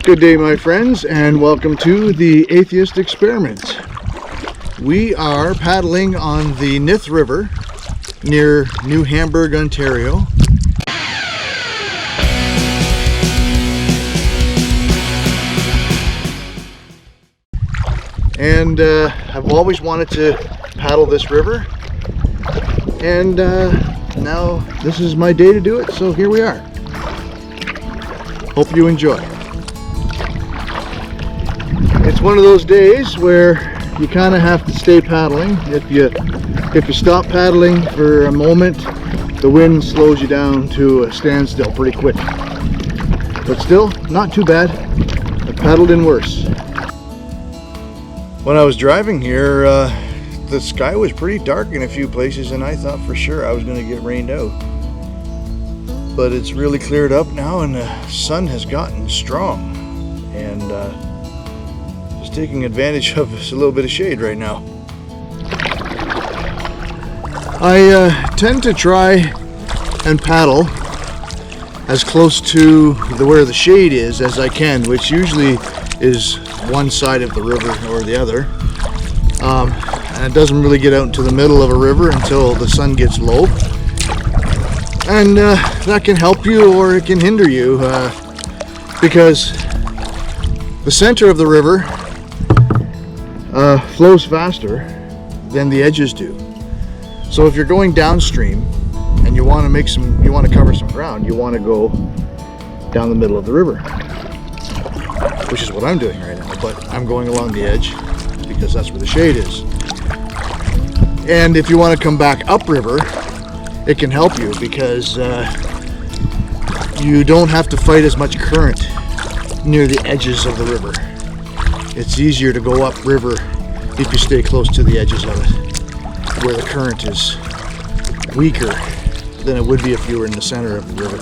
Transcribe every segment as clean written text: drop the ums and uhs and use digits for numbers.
Good day, my friends, and welcome to the Atheist Experiment. We are paddling on the Nith River near New Hamburg, Ontario. And I've always wanted to paddle this river, and now this is my day to do it, so here we are. Hope you enjoy. It's one of those days where you kind of have to stay paddling. If you stop paddling for a moment, the wind slows you down to a standstill pretty quick. But still, not too bad. I've paddled in worse. When I was driving here, the sky was pretty dark in a few places, and I thought for sure I was going to get rained out. But it's really cleared up now, and the sun has gotten strong, and just taking advantage of a little bit of shade right now. I tend to try and paddle as close to where the shade is as I can, which usually is one side of the river or the other. And it doesn't really get out into the middle of a river until the sun gets low. And that can help you or it can hinder you because the center of the river flows faster than the edges do. So if you're going downstream and you want to cover some ground, you want to go down the middle of the river, which is what I'm doing right now, but I'm going along the edge because that's where the shade is. And if you want to come back upriver, it can help you because you don't have to fight as much current near the edges of the river. It's easier to go upriver if you stay close to the edges of it, where the current is weaker than it would be if you were in the center of the river.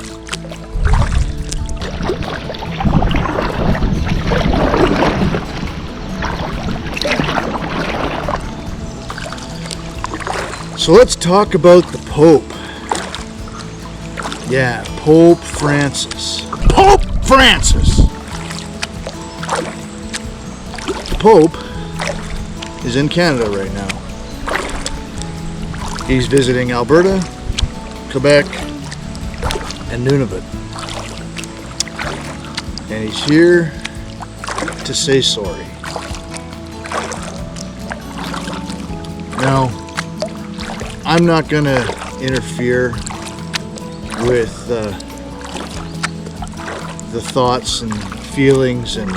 So let's talk about the Pope. Yeah, Pope Francis. Pope Francis! The Pope is in Canada right now. He's visiting Alberta, Quebec, and Nunavut. And he's here to say sorry. Now, I'm not going to interfere with the thoughts and feelings and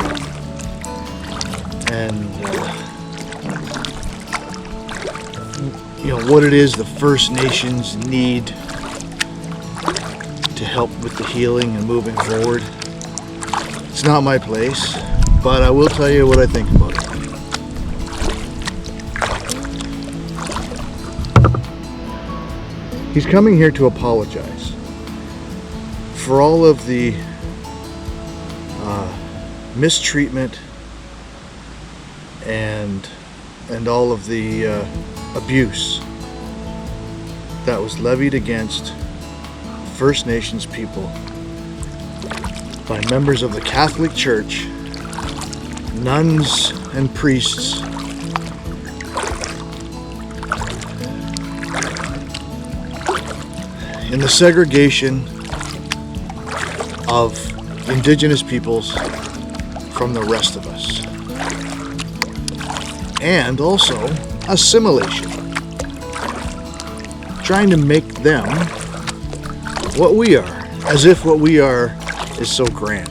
what it is the First Nations need to help with the healing and moving forward. It's not my place, but I will tell you what I think about it. He's coming here to apologize for all of the mistreatment and all of the abuse that was levied against First Nations people by members of the Catholic Church, nuns and priests, in the segregation of Indigenous peoples from the rest of us, and also assimilation, trying to make them what we are, as if what we are is so grand,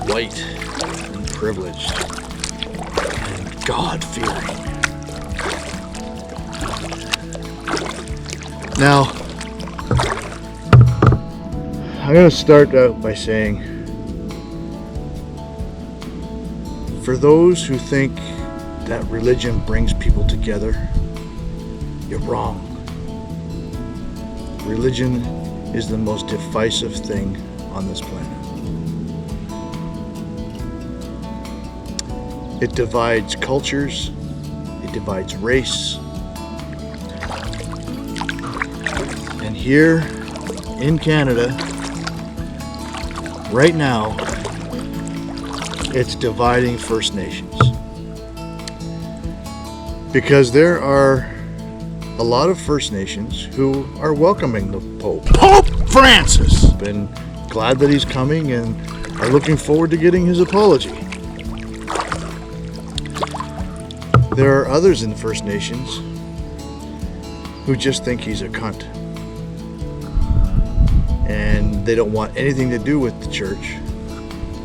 white and privileged and God-fearing. Now, I'm going to start out by saying, for those who think that religion brings people together, you're wrong. Religion is the most divisive thing on this planet. It divides cultures, it divides race, and here in Canada, right now, It's dividing First Nations. Because there are a lot of First Nations who are welcoming the Pope. Pope Francis! And glad that he's coming and are looking forward to getting his apology. There are others in the First Nations who just think he's a cunt. And they don't want anything to do with the church,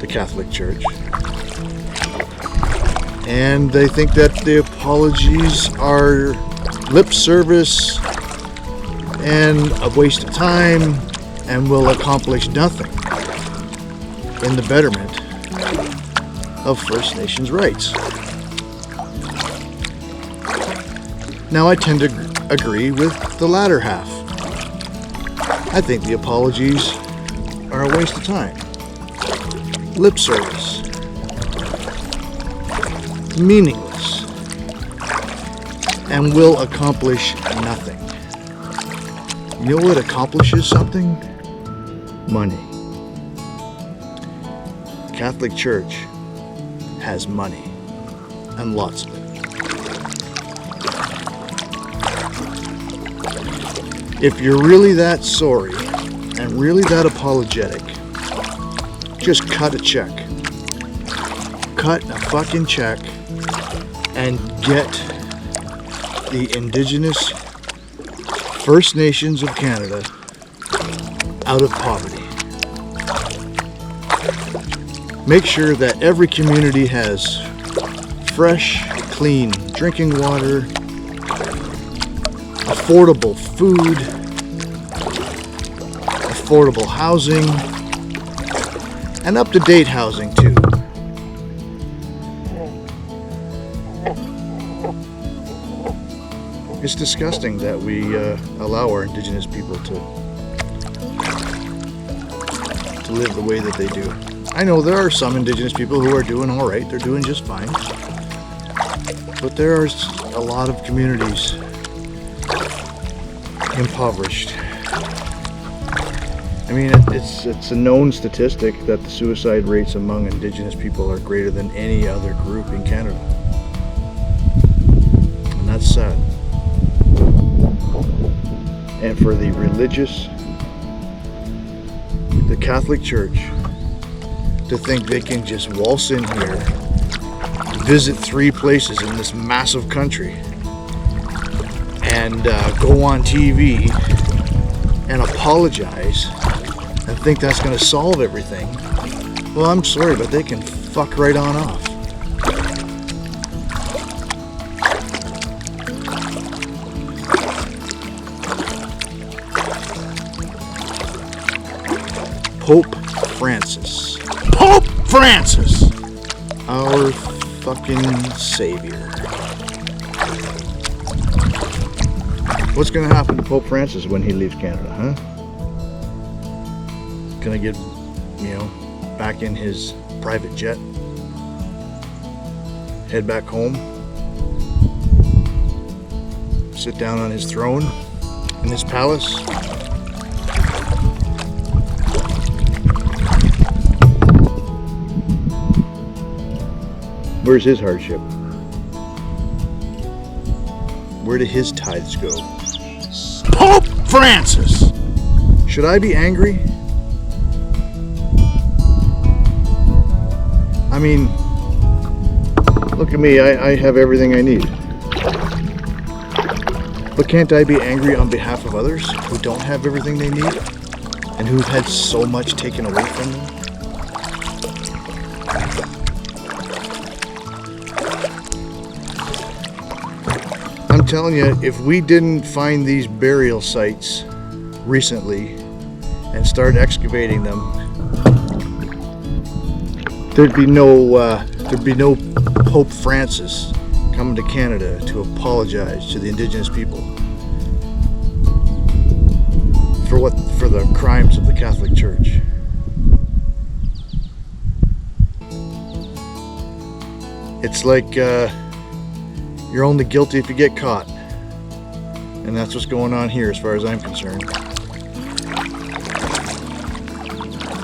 the Catholic Church. And they think that the apologies are lip service and a waste of time and will accomplish nothing in the betterment of First Nations rights. Now, I tend to agree with the latter half. I think the apologies are a waste of time. Lip service. Meaningless. And will accomplish nothing. You know what accomplishes something? Money. Catholic Church has money. And lots of it. If you're really that sorry and really that apologetic, just cut a check. Cut a fucking check and get the Indigenous First Nations of Canada out of poverty. Make sure that every community has fresh, clean drinking water, affordable food, affordable housing, and up-to-date housing too. It's disgusting that we allow our Indigenous people to live the way that they do. I know there are some Indigenous people who are doing all right. They're doing just fine. But there are a lot of communities impoverished. I mean, it's a known statistic that the suicide rates among Indigenous people are greater than any other group in Canada. And that's sad. And for the religious, the Catholic Church, to think they can just waltz in here, visit 3 places in this massive country, and go on TV and apologize and think that's going to solve everything. Well, I'm sorry, but they can fuck right on off. Pope Francis. Pope Francis! Our fucking savior. What's going to happen to Pope Francis when he leaves Canada, huh? Gonna get, back in his private jet, head back home, sit down on his throne in his palace, where's his hardship? Where do his tithes go? Pope Francis! Should I be angry? I mean, look at me, I have everything I need. But can't I be angry on behalf of others who don't have everything they need and who've had so much taken away from them? I'm telling you, if we didn't find these burial sites recently and start excavating them, there'd be no Pope Francis coming to Canada to apologize to the Indigenous people for the crimes of the Catholic Church. It's like you're only guilty if you get caught. And that's what's going on here as far as I'm concerned.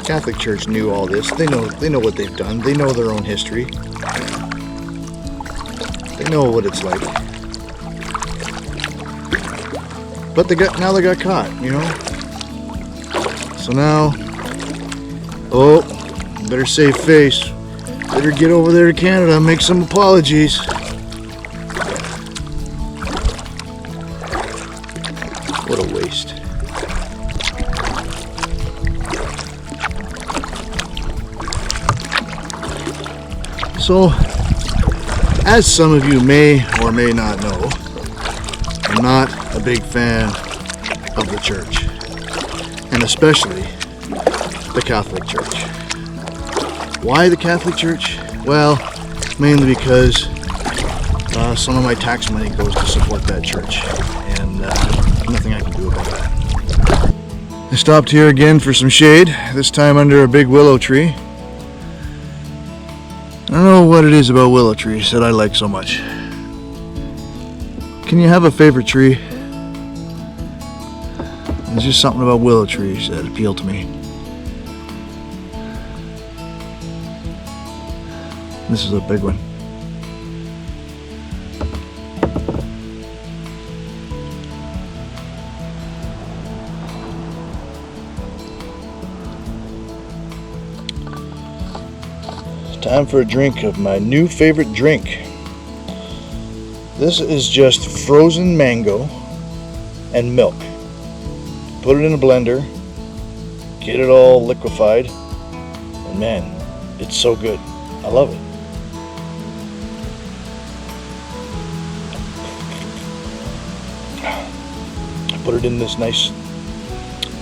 Catholic Church knew all this. They know what they've done. They know their own history. They know what it's like. But they got caught, you know? So now, oh, better save face. Better get over there to Canada and make some apologies. What a waste. So, as some of you may or may not know, I'm not a big fan of the church, and especially the Catholic Church. Why the Catholic Church? Well, mainly because some of my tax money goes to support that church, and nothing I can do about that. I stopped here again for some shade, this time under a big willow tree. I don't know what it is about willow trees that I like so much. Can you have a favorite tree? There's just something about willow trees that appeal to me. This is a big one. Time for a drink of my new favorite drink. This is just frozen mango and milk. Put it in a blender, get it all liquefied, and man, it's so good. I love it. I put it in this nice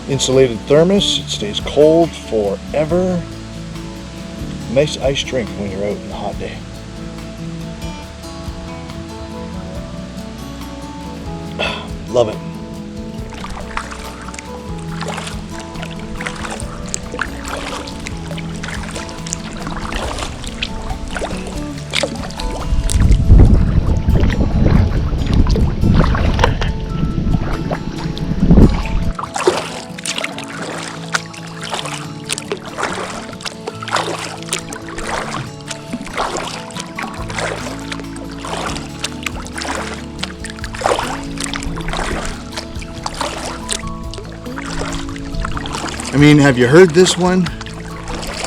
insulated thermos. It stays cold forever. Nice iced drink when you're out on a hot day. Love it. I mean, have you heard this one?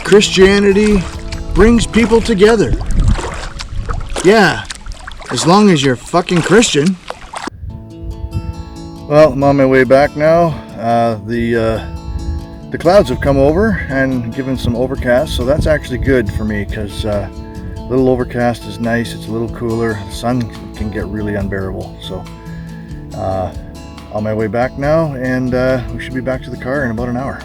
Christianity brings people together. Yeah, as long as you're fucking Christian. Well, I'm on my way back now. The clouds have come over and given some overcast, so that's actually good for me because a little overcast is nice. It's a little cooler. The sun can get really unbearable. So on my way back now, and we should be back to the car in about an hour.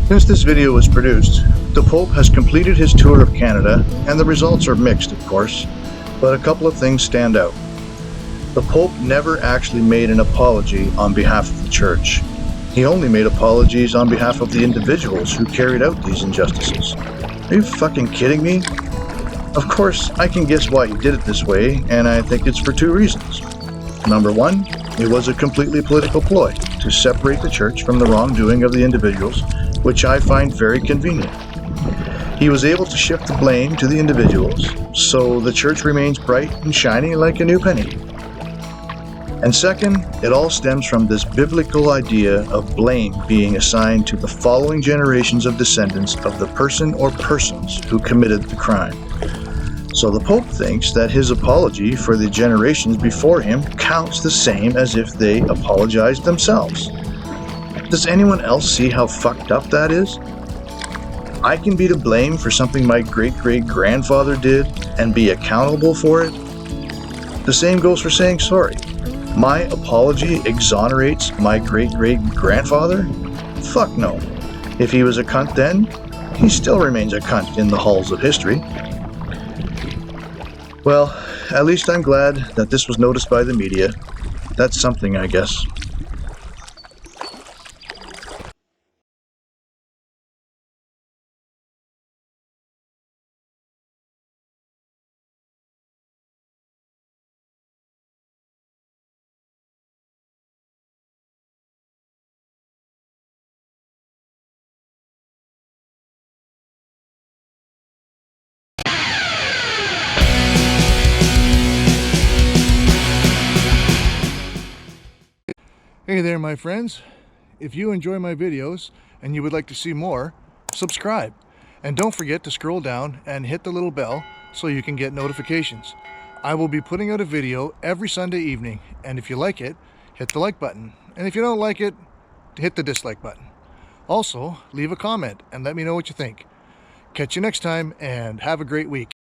Since this video was produced, the Pope has completed his tour of Canada, and the results are mixed, of course, but a couple of things stand out. The Pope never actually made an apology on behalf of the Church. He only made apologies on behalf of the individuals who carried out these injustices. Are you fucking kidding me? Of course, I can guess why he did it this way, and I think it's for two reasons. Number one, it was a completely political ploy to separate the Church from the wrongdoing of the individuals, which I find very convenient. He was able to shift the blame to the individuals, so the Church remains bright and shiny like a new penny. And second, it all stems from this biblical idea of blame being assigned to the following generations of descendants of the person or persons who committed the crime. So the Pope thinks that his apology for the generations before him counts the same as if they apologized themselves. Does anyone else see how fucked up that is? I can be to blame for something my great-great-grandfather did and be accountable for it. The same goes for saying sorry. My apology exonerates my great-great-grandfather? Fuck no. If he was a cunt then, he still remains a cunt in the halls of history. Well, at least I'm glad that this was noticed by the media. That's something, I guess. Hey there, my friends. If you enjoy my videos and you would like to see more, subscribe. And don't forget to scroll down and hit the little bell so you can get notifications. I will be putting out a video every Sunday evening, and if you like it, hit the like button. And if you don't like it, hit the dislike button. Also, leave a comment and let me know what you think. Catch you next time, and have a great week.